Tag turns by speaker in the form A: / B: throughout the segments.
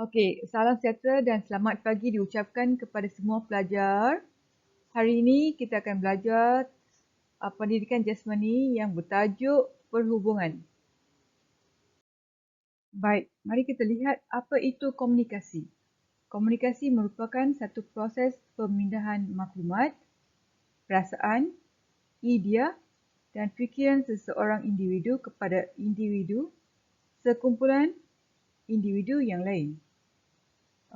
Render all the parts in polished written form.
A: Okey, salam sejahtera dan selamat pagi diucapkan kepada semua pelajar. Hari ini kita akan belajar pendidikan jasmani yang bertajuk perhubungan. Baik, mari kita lihat apa itu komunikasi. Komunikasi merupakan satu proses pemindahan maklumat, perasaan, idea dan fikiran seseorang individu kepada individu, sekumpulan individu yang lain.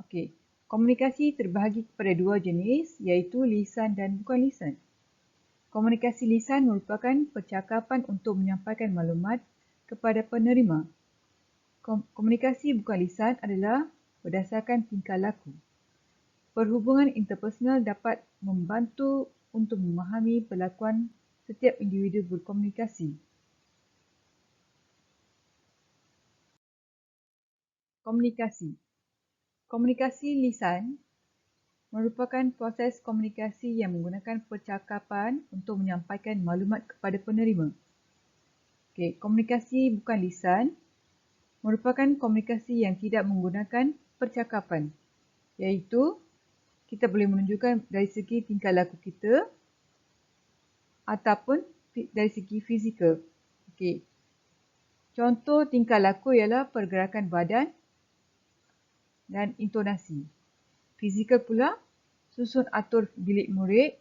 A: Okey, komunikasi terbahagi kepada dua jenis iaitu lisan dan bukan lisan. Komunikasi lisan merupakan percakapan untuk menyampaikan maklumat kepada penerima. Komunikasi bukan lisan adalah berdasarkan tingkah laku. Perhubungan interpersonal dapat membantu untuk memahami perlakuan setiap individu berkomunikasi. Komunikasi. Komunikasi lisan merupakan proses komunikasi yang menggunakan percakapan untuk menyampaikan maklumat kepada penerima. Okey, komunikasi bukan lisan merupakan komunikasi yang tidak menggunakan percakapan, iaitu kita boleh menunjukkan dari segi tingkah laku kita ataupun dari segi fizikal. Okey. Contoh tingkah laku ialah pergerakan badan dan intonasi. Fizikal pula susun atur bilik murid,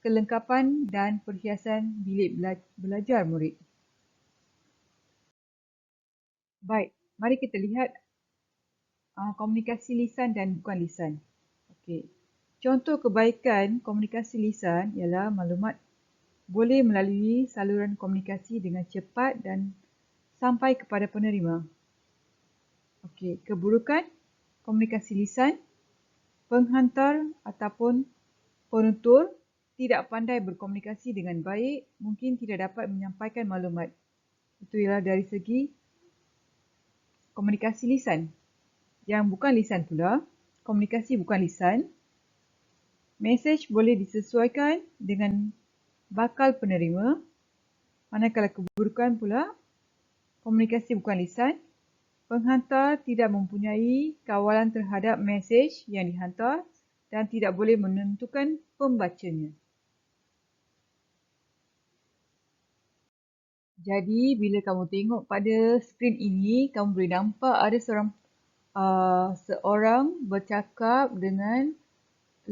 A: kelengkapan dan perhiasan bilik belajar murid. Baik, mari kita lihat komunikasi lisan dan bukan lisan. Okey. Contoh kebaikan komunikasi lisan ialah maklumat boleh melalui saluran komunikasi dengan cepat dan sampai kepada penerima. Okey, keburukan komunikasi lisan, penghantar ataupun penutur tidak pandai berkomunikasi dengan baik, mungkin tidak dapat menyampaikan maklumat. Itu ialah dari segi komunikasi lisan. Yang bukan lisan pula, komunikasi bukan lisan, mesej boleh disesuaikan dengan bakal penerima, manakala keburukan pula, komunikasi bukan lisan, penghantar tidak mempunyai kawalan terhadap mesej yang dihantar dan tidak boleh menentukan pembacanya. Jadi, bila kamu tengok pada skrin ini, kamu boleh nampak ada seorang bercakap dengan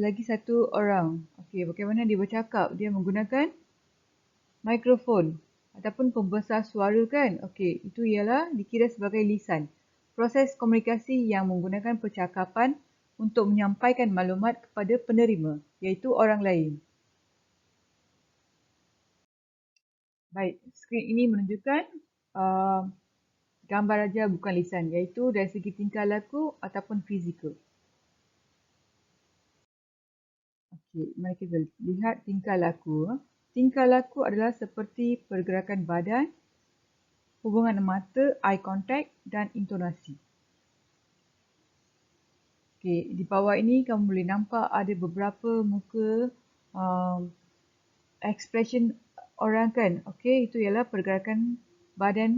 A: lagi satu orang. Okey, bagaimana dia bercakap? Dia menggunakan mikrofon ataupun pembesar suara kan? Okey, itu ialah dikira sebagai lisan. Proses komunikasi yang menggunakan percakapan untuk menyampaikan maklumat kepada penerima, iaitu orang lain. Baik, skrin ini menunjukkan gambar raja bukan lisan, iaitu dari segi tingkah laku ataupun fizikal. Okey, mari kita lihat tingkah laku. Tingkah laku adalah seperti pergerakan badan, hubungan mata, eye contact dan intonasi. Okey, di bawah ini kamu boleh nampak ada beberapa muka expression orang kan. Okey, itu ialah pergerakan badan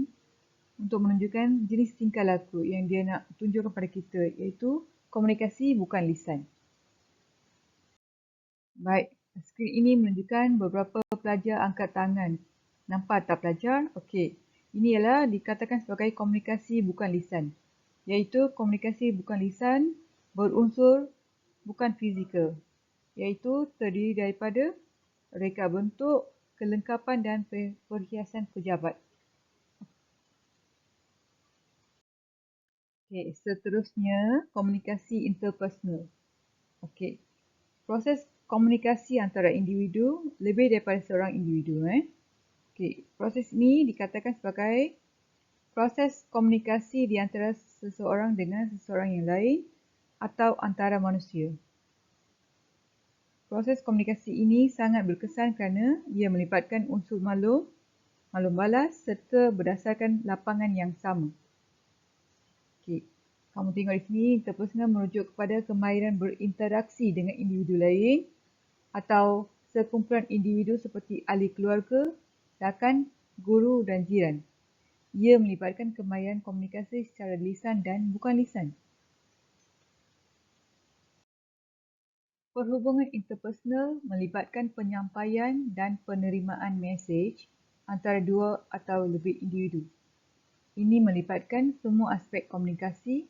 A: untuk menunjukkan jenis tingkah laku yang dia nak tunjukkan kepada kita, iaitu komunikasi bukan lisan. Baik, skrin ini menunjukkan beberapa pelajar angkat tangan. Nampak tak pelajar? Okey, ini ialah dikatakan sebagai komunikasi bukan lisan, iaitu komunikasi bukan lisan berunsur bukan fizikal, iaitu terdiri daripada reka bentuk, kelengkapan dan perhiasan pejabat. Okey, seterusnya komunikasi interpersonal. Okey, proses komunikasi antara individu lebih daripada seorang individu. Okey, proses ini dikatakan sebagai proses komunikasi di antara seseorang dengan seseorang yang lain atau antara manusia. Proses komunikasi ini sangat berkesan kerana ia melibatkan unsur maklum, maklum balas serta berdasarkan lapangan yang sama. Okey, kamu tengok di sini interpersonal merujuk kepada kemahiran berinteraksi dengan individu lain atau sekumpulan individu seperti ahli keluarga, rakan, guru dan jiran. Ia melibatkan kemahiran komunikasi secara lisan dan bukan lisan. Perhubungan interpersonal melibatkan penyampaian dan penerimaan mesej antara dua atau lebih individu. Ini melibatkan semua aspek komunikasi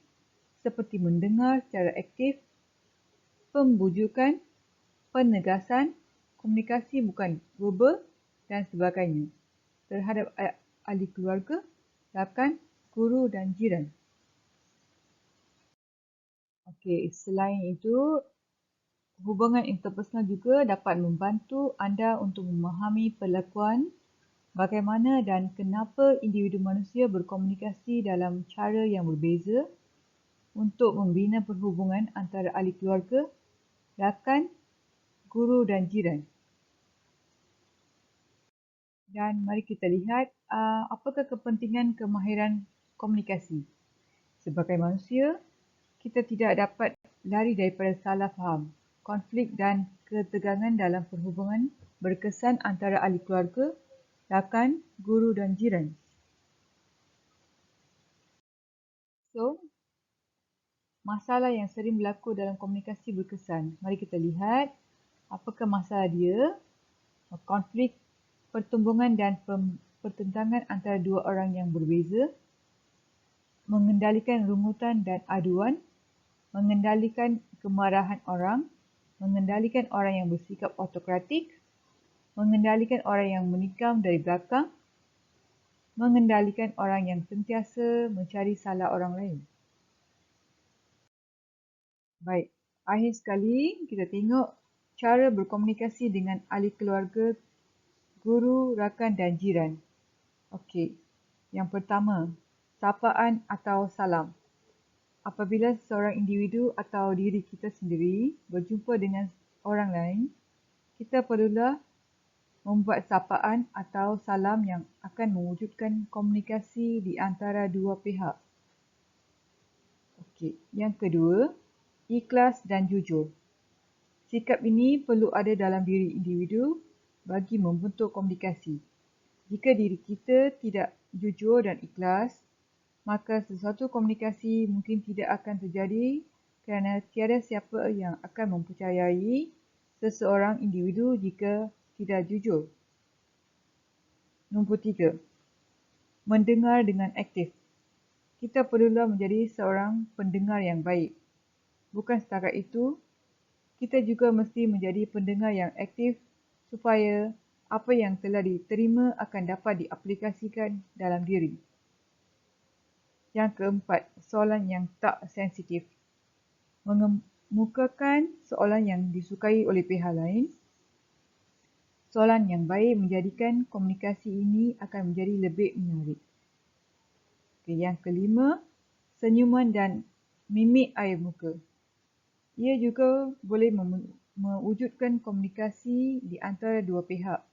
A: seperti mendengar secara aktif, pembujukan, penegasan, komunikasi bukan verbal dan sebagainya terhadap ahli keluarga, rakan, guru dan jiran. Okey, selain itu, hubungan interpersonal juga dapat membantu anda untuk memahami perlakuan, bagaimana dan kenapa individu manusia berkomunikasi dalam cara yang berbeza untuk membina perhubungan antara ahli keluarga, rakan, guru dan jiran. Dan mari kita lihat apakah kepentingan kemahiran komunikasi. Sebagai manusia, kita tidak dapat lari daripada salah faham, konflik dan ketegangan dalam perhubungan berkesan antara ahli keluarga, rakan, guru dan jiran. So, masalah yang sering berlaku dalam komunikasi berkesan. Mari kita lihat apakah masalah dia. Konflik, pertumbungan dan pertentangan antara dua orang yang berbeza, mengendalikan rungutan dan aduan, mengendalikan kemarahan orang, mengendalikan orang yang bersikap autokratik, mengendalikan orang yang menikam dari belakang, mengendalikan orang yang sentiasa mencari salah orang lain. Baik, akhir sekali kita tengok cara berkomunikasi dengan ahli keluarga, guru, rakan dan jiran. Okey, yang pertama, sapaan atau salam. Apabila seorang individu atau diri kita sendiri berjumpa dengan orang lain, kita perlulah membuat sapaan atau salam yang akan mewujudkan komunikasi di antara dua pihak. Okey, yang kedua, ikhlas dan jujur. Sikap ini perlu ada dalam diri individu bagi membentuk komunikasi. Jika diri kita tidak jujur dan ikhlas, maka sesuatu komunikasi mungkin tidak akan terjadi kerana tiada siapa yang akan mempercayai seseorang individu jika tidak jujur. Nombor 3. Mendengar dengan aktif. Kita perlulah menjadi seorang pendengar yang baik. Bukan setakat itu, kita juga mesti menjadi pendengar yang aktif supaya apa yang telah diterima akan dapat diaplikasikan dalam diri. Yang keempat, soalan yang tak sensitif. Mengemukakan soalan yang disukai oleh pihak lain. Soalan yang baik menjadikan komunikasi ini akan menjadi lebih menarik. Okay, yang kelima, senyuman dan mimik air muka. Ia juga boleh mewujudkan komunikasi di antara dua pihak.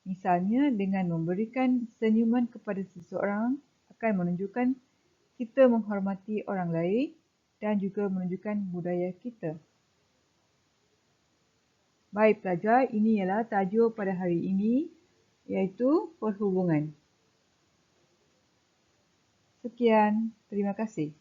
A: Misalnya, dengan memberikan senyuman kepada seseorang akan menunjukkan kita menghormati orang lain dan juga menunjukkan budaya kita. Baik pelajar, ini ialah tajuk pada hari ini iaitu perhubungan. Sekian, terima kasih.